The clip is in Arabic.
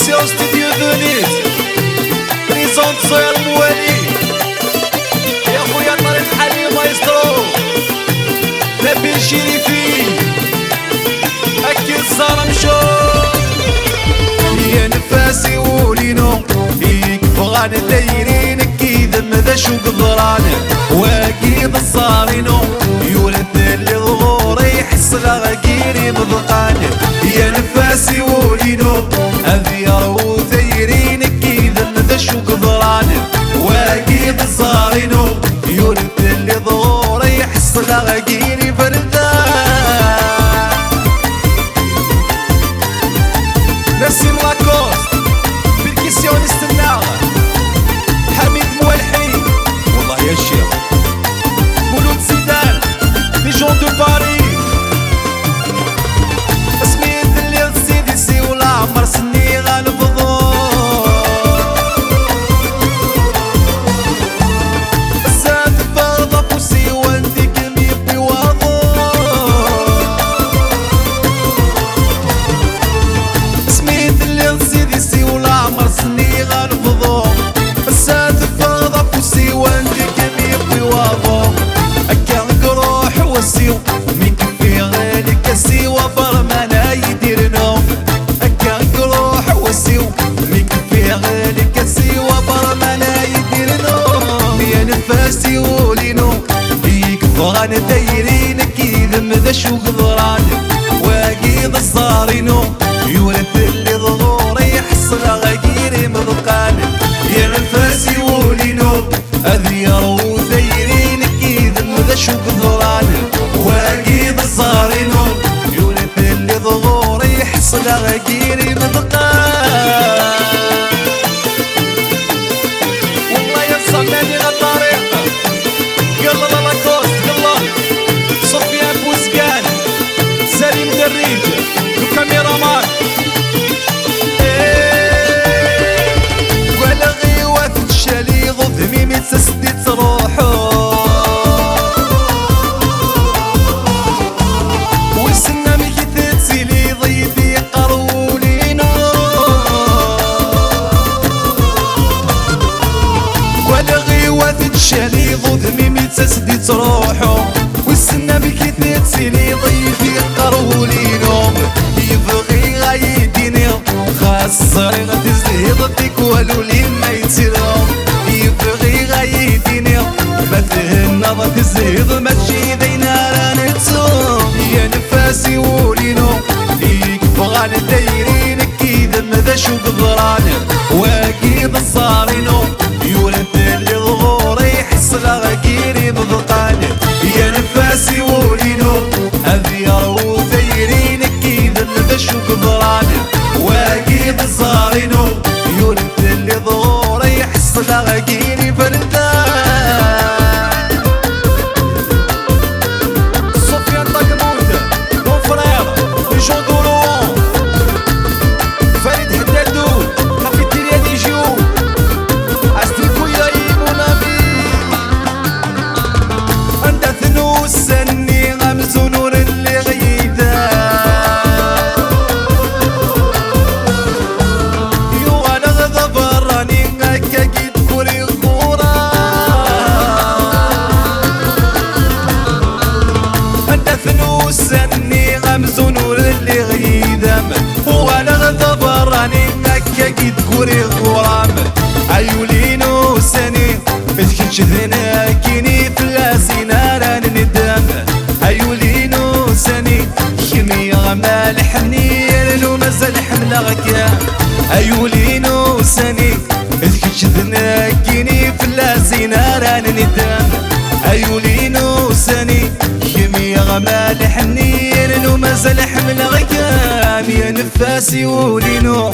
Production Studio Denise بريزونت صير موالي يا خويا طارق الحالي مايسترو نبيل شريفي أكيد الزهرة مشو يا نفاسي ولينو ليك بغانا دايرين أكيد مذا شو قدرانا واكيد الصارينو يولد اللي ظهوري يحس غاكيري بضقانا يا نفاسي ولينو هذي راهو دايرين أكيد مذا شو قدرانا واكيد الصارينو يولد اللي ظهوري يحس غاكيري بردان نسيم لاكوست بالكيسيونيست الناغة حميد موالحي والله يا شيخ مولود زيدان ليجون دو باري سميت الليل سيدي سي ولا عمر سني غنفضو بزاف فرضة فوسي وانتي كمي بيواضو سميت الليل سيدي سي ولا عمر سني غنفضو بزاف فرضة فوسي وانتي كمي بيواضو أكا نروح وسيو من كفي غالي كسي وفرمانا يديرنو أكا نروح وسيو من كفي غالي كسي وفرمانا يديرنو يا نفاسي ولينو فيك بغانا دايرين أكيد مذا شو قدران واكيد الصارينو يولد اللي ظهوري يحس غاكيري مذقان يا نفاسي ولينو هذي راهو دايرين أكيد مذا شو قدران واكيد الصارينو يولد اللي ظهوري يحس غاكيري مذقان والله يا صناني غطريق يلا لا لاكوست يلا سفيان بوزكان سليم دريج الكاميرامان ولا غيوات الشالي ضد ميمي تسديت روحو وسنا ميكي تسيلي ضيدي قرولينو ولا غيوات الشالي ضد ميمي تسديت روحو وسنا ميكي تسيلي ضيدي قرولينو يبغي غايديني خاصري غتزهد فيك والو لي ما يتسيرو يبغي غايديني ما تهنا غتزهد ما تجي دينا رانتو يا نفاسي ولينو فيك بغانا دايرين أكيد مذا شو قدرانا واكيد الصارينو يولد اللي ظهوري يحس غاكيري بضقانا يا نفاسي ولينو هذي راهو دايرين أكيد مذا شو قدرانا واكيد الصارينو يولد اللي ظهوري يحس غاكيري بردان سفيان طقمود بون فرير ليجون دو روان فريد حدادو كافيتيريا دي جو عستريكو يا مون امي انت ثنو السني غمزو نور اللي غيدا يو انا غضب راني هكا كي تكوري غورا انت ثنو السني غمزو نور اللي غيدا وانا غضب راني هكا كي تكوري غورا عيولينو سني متكنش ذنا كيني فلاسينا ران ندم عيولينو سني كمية غمال حنين ومازال حملة غكا عيولينو سني متكنش ذنا كيني فلاسينا ران ندم عيولينو سني كمية غمال حنين ومازال حملة غكا يا نفاسي ولينو